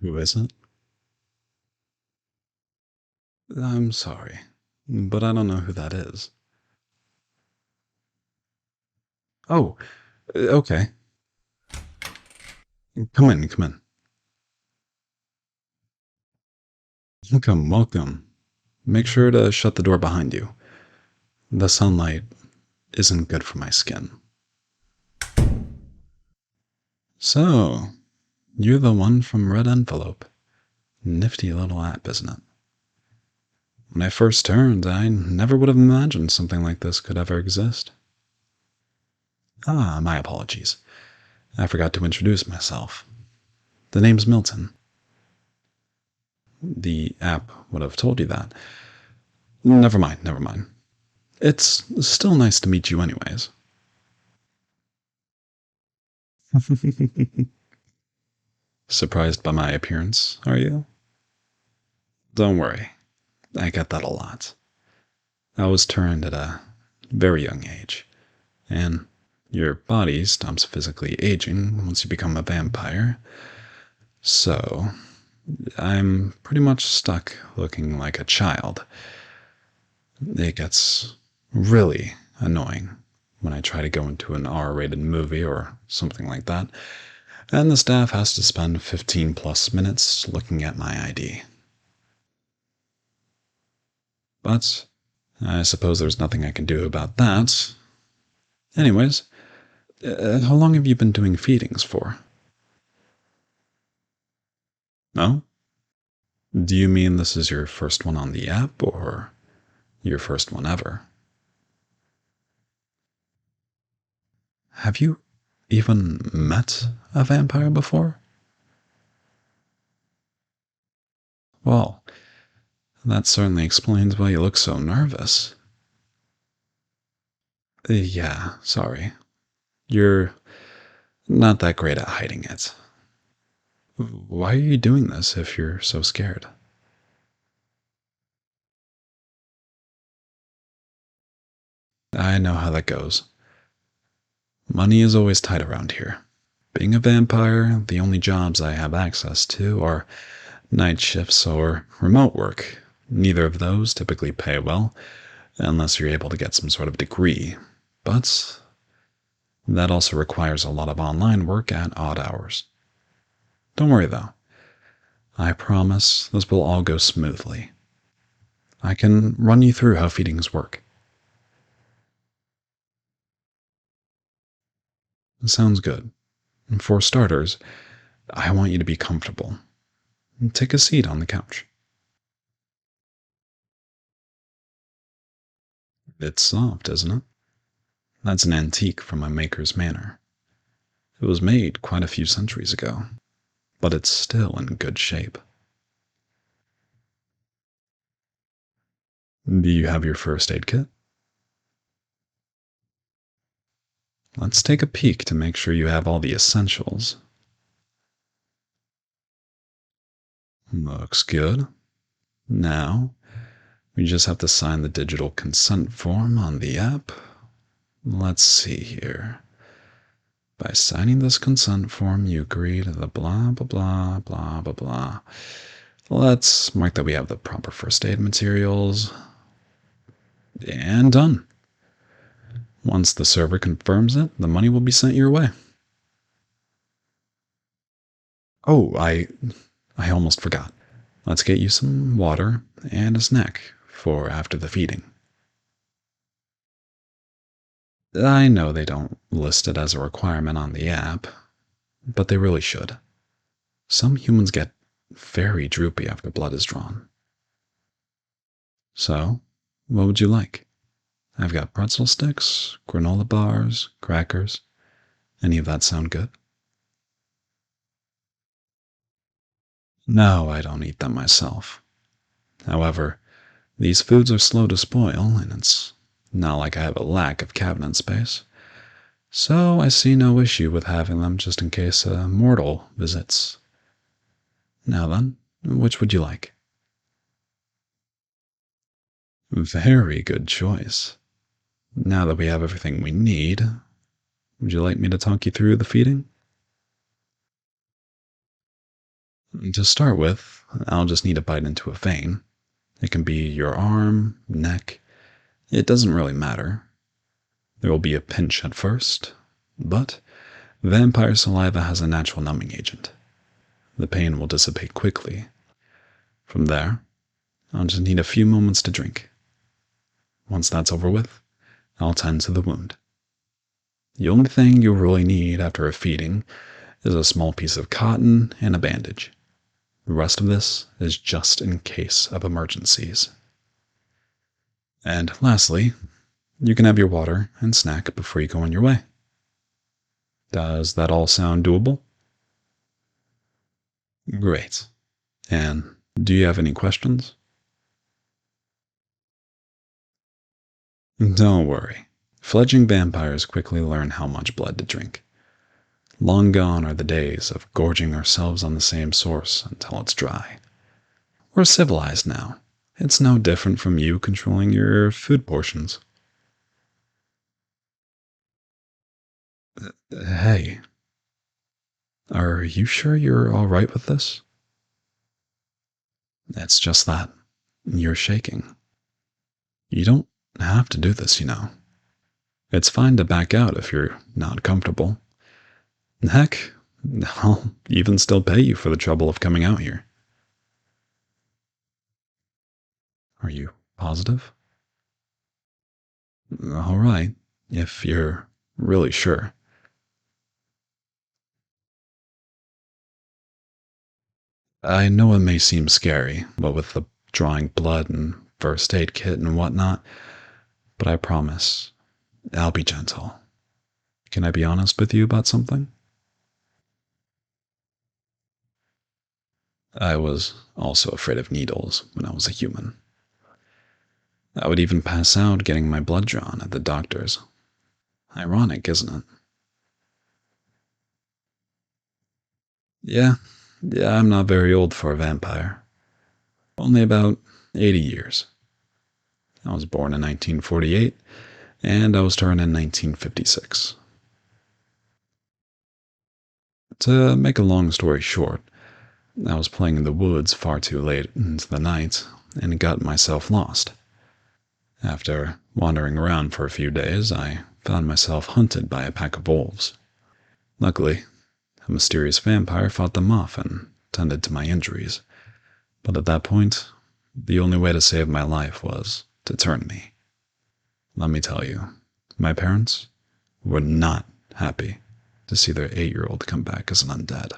Who is it? I'm sorry, but I don't know who that is. Oh, okay. Come in, come in. Welcome, welcome. Make sure to shut the door behind you. The sunlight isn't good for my skin. So, you're the one from Red Envelope. Nifty little app, isn't it? When I first turned, I never would have imagined something like this could ever exist. Ah, my apologies. I forgot to introduce myself. The name's Milton. The app would have told you that. Never mind, never mind. It's still nice to meet you anyways. Surprised by my appearance, are you? Don't worry, I get that a lot. I was turned at a very young age, and your body stops physically aging once you become a vampire. So, I'm pretty much stuck looking like a child. It gets really annoying when I try to go into an R-rated movie or something like that, and the staff has to spend 15 plus minutes looking at my ID. But I suppose there's nothing I can do about that. Anyways, how long have you been doing feedings for? No? Do you mean this is your first one on the app, or your first one ever? Have you even met a vampire before? Well, that certainly explains why you look so nervous. Yeah, sorry. You're not that great at hiding it. Why are you doing this if you're so scared? I know how that goes. Money is always tight around here. Being a vampire, the only jobs I have access to are night shifts or remote work. Neither of those typically pay well, unless you're able to get some sort of degree. But that also requires a lot of online work at odd hours. Don't worry though. I promise this will all go smoothly. I can run you through how feedings work. Sounds good. For starters, I want you to be comfortable. Take a seat on the couch. It's soft, isn't it? That's an antique from a maker's manor. It was made quite a few centuries ago, but it's still in good shape. Do you have your first aid kit? Let's take a peek to make sure you have all the essentials. Looks good. Now, we just have to sign the digital consent form on the app. Let's see here. By signing this consent form, you agree to the blah, blah, blah, blah, blah, blah. Let's mark that we have the proper first aid materials. And done. Once the server confirms it, the money will be sent your way. Oh, I almost forgot. Let's get you some water and a snack for after the feeding. I know they don't list it as a requirement on the app, but they really should. Some humans get very droopy after blood is drawn. So, what would you like? I've got pretzel sticks, granola bars, crackers. Any of that sound good? No, I don't eat them myself. However, these foods are slow to spoil, and it's not like I have a lack of cabinet space. So I see no issue with having them just in case a mortal visits. Now then, which would you like? Very good choice. Now that we have everything we need, would you like me to talk you through the feeding? To start with, I'll just need to bite into a vein. It can be your arm, neck, it doesn't really matter. There will be a pinch at first, but vampire saliva has a natural numbing agent. The pain will dissipate quickly. From there, I'll just need a few moments to drink. Once that's over with, I'll tend to the wound. The only thing you'll really need after a feeding is a small piece of cotton and a bandage. The rest of this is just in case of emergencies. And lastly, you can have your water and snack before you go on your way. Does that all sound doable? Great. And do you have any questions? Don't worry. Fledgling vampires quickly learn how much blood to drink. Long gone are the days of gorging ourselves on the same source until it's dry. We're civilized now. It's no different from you controlling your food portions. Hey, are you sure you're alright with this? It's just that you're shaking. You don't have to do this, you know. It's fine to back out if you're not comfortable. Heck, I'll even still pay you for the trouble of coming out here. Are you positive? Alright, if you're really sure. I know it may seem scary, but with the drawing blood and first aid kit and whatnot, but I promise, I'll be gentle. Can I be honest with you about something? I was also afraid of needles when I was a human. I would even pass out getting my blood drawn at the doctor's. Ironic, isn't it? Yeah, yeah, I'm not very old for a vampire. Only about 80 years. I was born in 1948, and I was turned in 1956. To make a long story short, I was playing in the woods far too late into the night and got myself lost. After wandering around for a few days, I found myself hunted by a pack of wolves. Luckily, a mysterious vampire fought them off and tended to my injuries, but at that point, the only way to save my life was to turn me. Let me tell you, my parents were not happy to see their 8-year-old come back as an undead.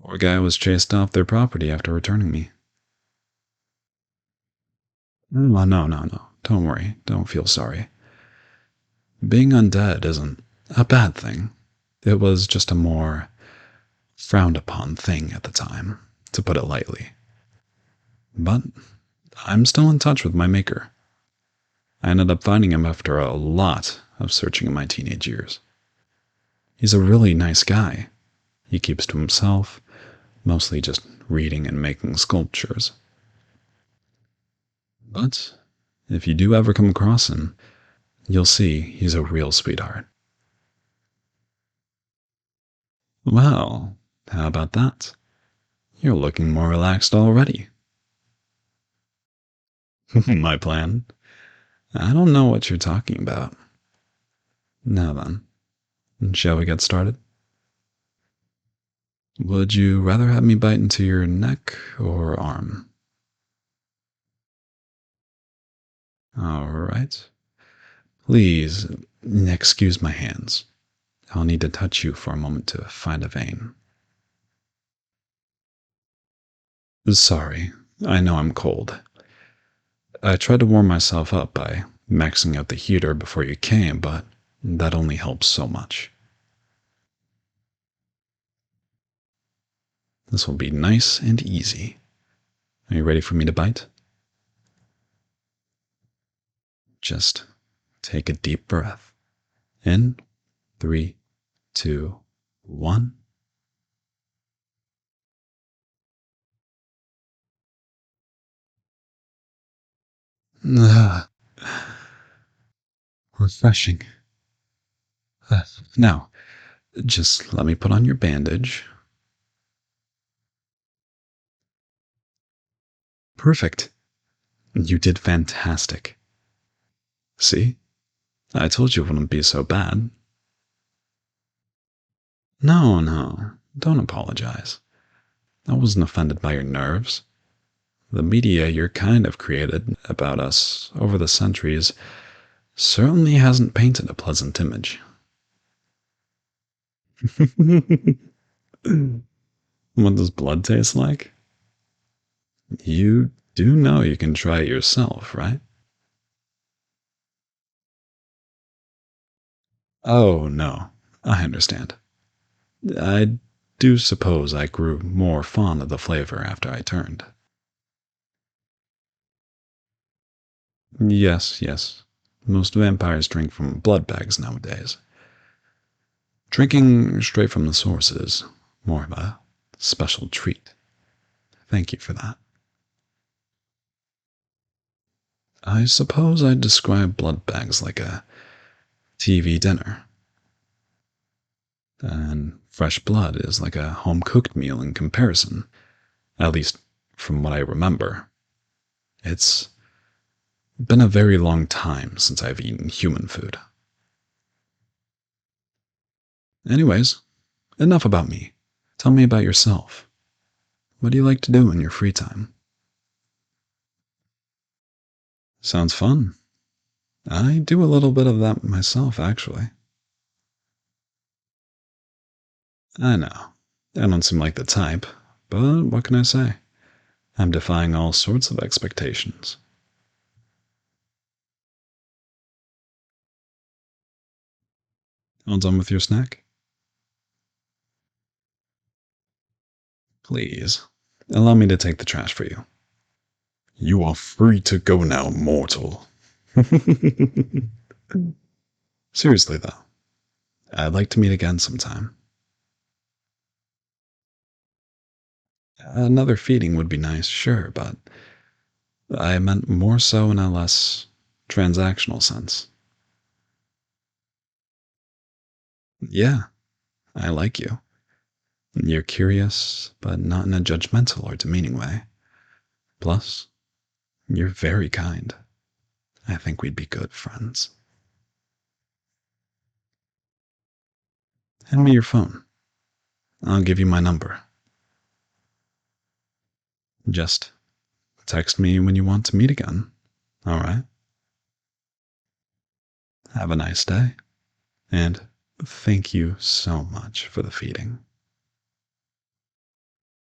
Poor guy was chased off their property after returning me. Oh, no. Don't worry. Don't feel sorry. Being undead isn't a bad thing. It was just a more frowned upon thing at the time, to put it lightly. But I'm still in touch with my maker. I ended up finding him after a lot of searching in my teenage years. He's a really nice guy. He keeps to himself, mostly just reading and making sculptures. But if you do ever come across him, you'll see he's a real sweetheart. Well, how about that? You're looking more relaxed already. My plan? I don't know what you're talking about. Now then, shall we get started? Would you rather have me bite into your neck or arm? Alright. Please, excuse my hands. I'll need to touch you for a moment to find a vein. Sorry, I know I'm cold. I tried to warm myself up by maxing out the heater before you came, but that only helps so much. This will be nice and easy. Are you ready for me to bite? Just take a deep breath. In, 3, 2, 1. Ah, refreshing. Ah, now, just let me put on your bandage. Perfect. You did fantastic. See? I told you it wouldn't be so bad. No, no. Don't apologize. I wasn't offended by your nerves. The media you're kind of created about us over the centuries certainly hasn't painted a pleasant image. What does blood taste like? You do know you can try it yourself, right? Oh, no. I understand. I do suppose I grew more fond of the flavor after I turned. Yes, yes. Most vampires drink from blood bags nowadays. Drinking straight from the source is more of a special treat. Thank you for that. I suppose I'd describe blood bags like a TV dinner, and fresh blood is like a home cooked meal in comparison, at least from what I remember. It's been a very long time since I've eaten human food. Anyways, enough about me. Tell me about yourself. What do you like to do in your free time? Sounds fun. I do a little bit of that myself, actually. I know. I don't seem like the type, but what can I say? I'm defying all sorts of expectations. All done with your snack? Please, allow me to take the trash for you. You are free to go now, mortal. Seriously, though, I'd like to meet again sometime. Another feeding would be nice, sure, but I meant more so in a less transactional sense. Yeah, I like you. You're curious, but not in a judgmental or demeaning way. Plus, you're very kind. I think we'd be good friends. Hand me your phone. I'll give you my number. Just text me when you want to meet again. All right? Have a nice day. And thank you so much for the feeding.